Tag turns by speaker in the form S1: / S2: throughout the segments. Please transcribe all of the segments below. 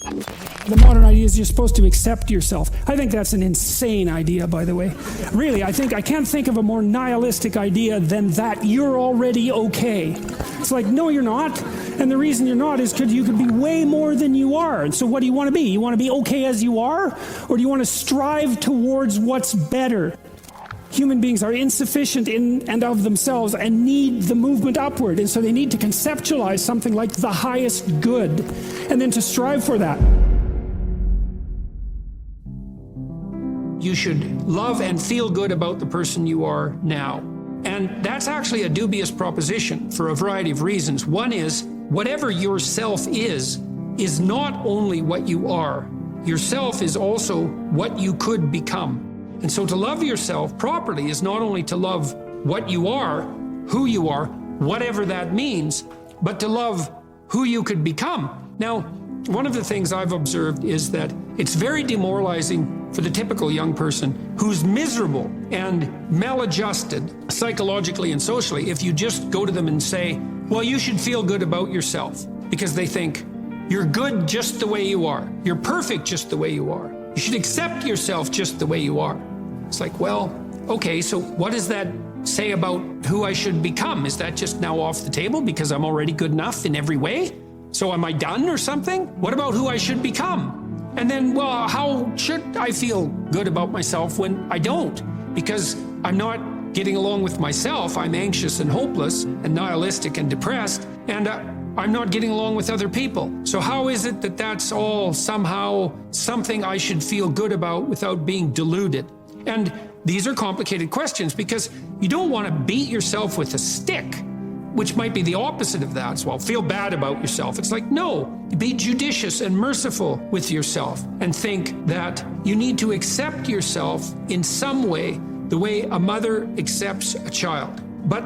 S1: The modern idea is you're supposed to accept yourself. I think that's an insane idea, by the way. Really, I can't think of a more nihilistic idea than that you're already okay. It's like, no, you're not. And the reason you're not is because you could be way more than you are. And so what do you want to be? You want to be okay as you are? Or do you want to strive towards what's better? Human beings are insufficient in and of themselves and need the movement upward. And so they need to conceptualize something like the highest good and then to strive for that. You should love and feel good about the person you are now. And that's actually a dubious proposition for a variety of reasons. One is, whatever yourself is not only what you are. Yourself is also what you could become. And so to love yourself properly is not only to love what you are, who you are, whatever that means, but to love who you could become. Now, one of the things I've observed is that it's very demoralizing for the typical young person who's miserable and maladjusted psychologically and socially if you just go to them and say, well, you should feel good about yourself, because they think you're good just the way you are. You're perfect just the way you are. You should accept yourself just the way you are. It's like, well, okay, so what does that say about who I should become? Is that just now off the table because I'm already good enough in every way? So am I done or something? What about who I should become? And then, well, how should I feel good about myself when I don't? Because I'm not getting along with myself. I'm anxious and hopeless and nihilistic and depressed, and I'm not getting along with other people. So how is it that that's all somehow something I should feel good about without being deluded? And these are complicated questions because you don't want to beat yourself with a stick, which might be the opposite of that. So, well, feel bad about yourself. It's like, no, be judicious and merciful with yourself and think that you need to accept yourself in some way, the way a mother accepts a child. But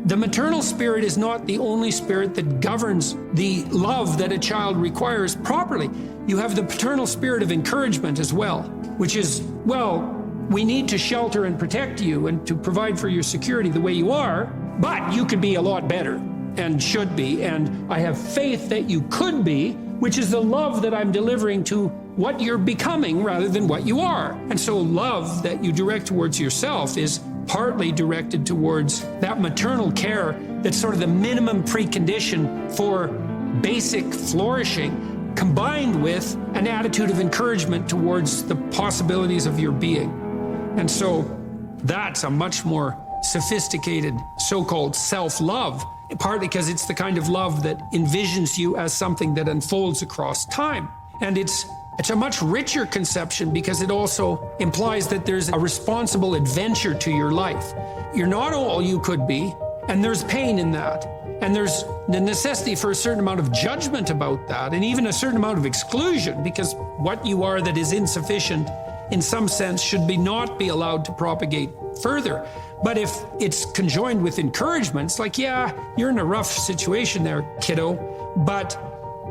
S1: the maternal spirit is not the only spirit that governs the love that a child requires properly. You have the paternal spirit of encouragement as well, which is, well, we need to shelter and protect you and to provide for your security the way you are, but you could be a lot better and should be, and I have faith that you could be, which is the love that I'm delivering to what you're becoming rather than what you are. And so love that you direct towards yourself is partly directed towards that maternal care that's sort of the minimum precondition for basic flourishing, combined with an attitude of encouragement towards the possibilities of your being. And so that's a much more sophisticated so-called self-love, partly because it's the kind of love that envisions you as something that unfolds across time. And it's a much richer conception because it also implies that there's a responsible adventure to your life. You're not all you could be, and there's pain in that. And there's the necessity for a certain amount of judgment about that, and even a certain amount of exclusion, because what you are that is insufficient in some sense should not be allowed to propagate further. But if it's conjoined with encouragement, it's like, yeah, you're in a rough situation there, kiddo, but,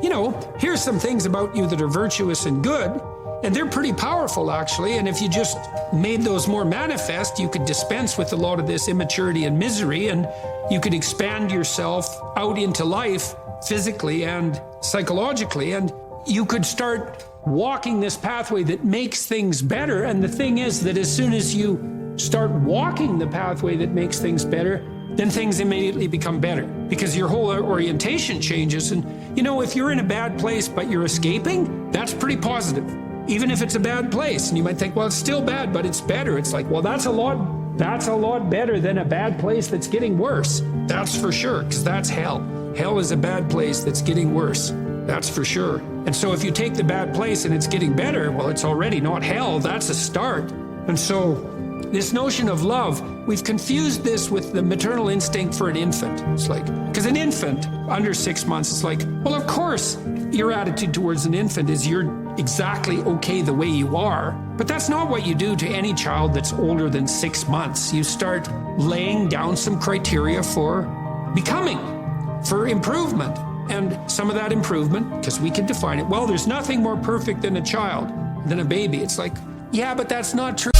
S1: you know, here's some things about you that are virtuous and good, and they're pretty powerful, actually, and if you just made those more manifest, you could dispense with a lot of this immaturity and misery, and you could expand yourself out into life physically and psychologically, and you could start walking this pathway that makes things better. And the thing is that as soon as you start walking the pathway that makes things better, then things immediately become better because your whole orientation changes. And, you know, if you're in a bad place but you're escaping, that's pretty positive, even if it's a bad place. And you might think, well, it's still bad, but it's better. It's like, well, that's a lot better than a bad place that's getting worse. That's for sure, because that's hell. Hell is a bad place that's getting worse. That's for sure. And so if you take the bad place and it's getting better, well, it's already not hell. That's a start. And so this notion of love, we've confused this with the maternal instinct for an infant. It's like, because an infant under 6 months, it's like, well, of course, your attitude towards an infant is you're exactly okay the way you are. But that's not what you do to any child that's older than 6 months. You start laying down some criteria for becoming, for improvement. And some of that improvement, because we can define it, well, there's nothing more perfect than a child, than a baby. It's like, yeah, but that's not true.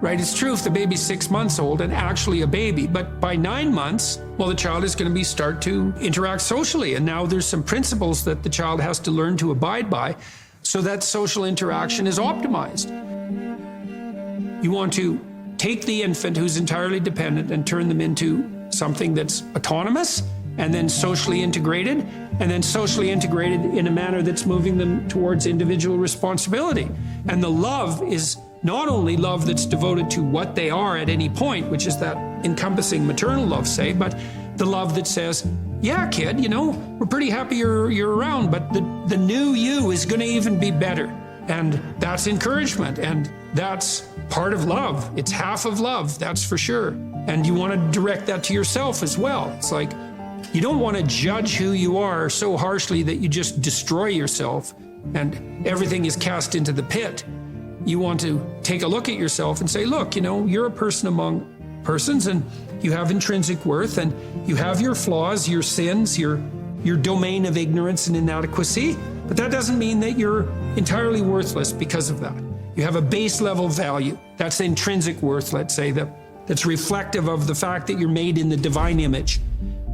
S1: right? It's true if the baby's 6 months old and actually a baby, but by 9 months, well, the child is going to start to interact socially. And now there's some principles that the child has to learn to abide by so that social interaction is optimized. You want to take the infant who's entirely dependent and turn them into something that's autonomous and then socially integrated, and then socially integrated in a manner that's moving them towards individual responsibility. And the love is not only love that's devoted to what they are at any point, which is that encompassing maternal love, say, but the love that says, yeah, kid, you know, we're pretty happy you're around, but the new you is going to even be better. And that's encouragement, and that's part of love. It's half of love, that's for sure. And you want to direct that to yourself as well. It's like, you don't want to judge who you are so harshly that you just destroy yourself and everything is cast into the pit. You want to take a look at yourself and say, look, you know, you're a person among persons and you have intrinsic worth and you have your flaws, your sins, your domain of ignorance and inadequacy, but that doesn't mean that you're entirely worthless because of that. You have a base level value. That's the intrinsic worth, let's say, that's reflective of the fact that you're made in the divine image.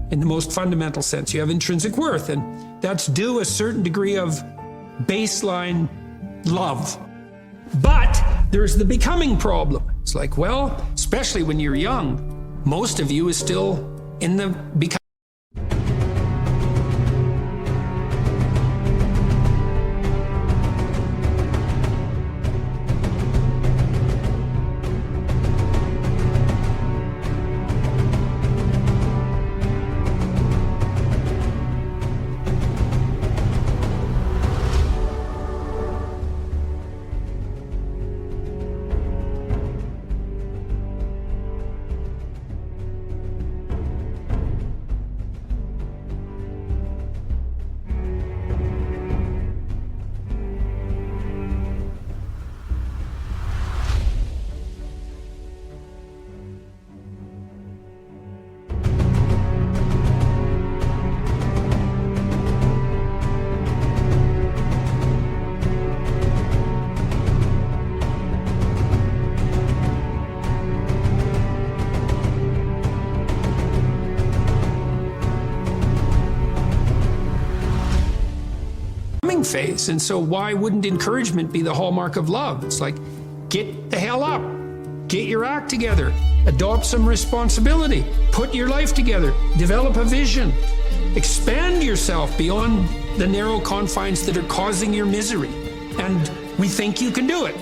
S1: In the most fundamental sense, you have intrinsic worth, and that's due a certain degree of baseline love. But there's the becoming problem. It's like, well, especially when you're young, most of you is still in the becoming. Phase. And so why wouldn't encouragement be the hallmark of love? It's like, get the hell up, get your act together, adopt some responsibility, put your life together, develop a vision, expand yourself beyond the narrow confines that are causing your misery. And we think you can do it.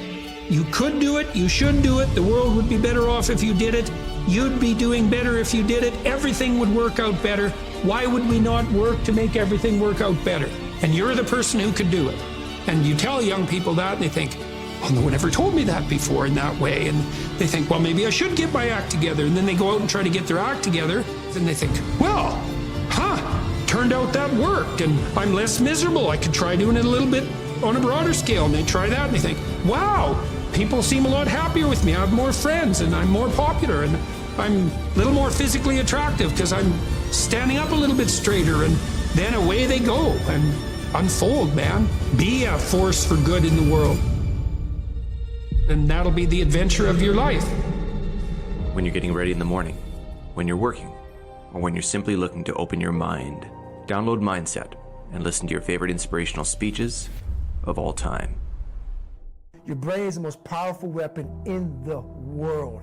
S1: You could do it, you should do it, the world would be better off if you did it, you'd be doing better if you did it, everything would work out better. Why would we not work to make everything work out better? And you're the person who could do it. And you tell young people that, and they think, well, no one ever told me that before in that way. And they think, well, maybe I should get my act together. And then they go out and try to get their act together. And they think, well, turned out that worked. And I'm less miserable. I could try doing it a little bit on a broader scale. And they try that, and they think, wow, people seem a lot happier with me. I have more friends, and I'm more popular, and I'm a little more physically attractive because I'm standing up a little bit straighter. And then away they go and unfold, man. Be a force for good in the world. And that'll be the adventure of your life.
S2: When you're getting ready in the morning, when you're working, or when you're simply looking to open your mind, download Mindset and listen to your favorite inspirational speeches of all time.
S3: Your brain is the most powerful weapon in the world.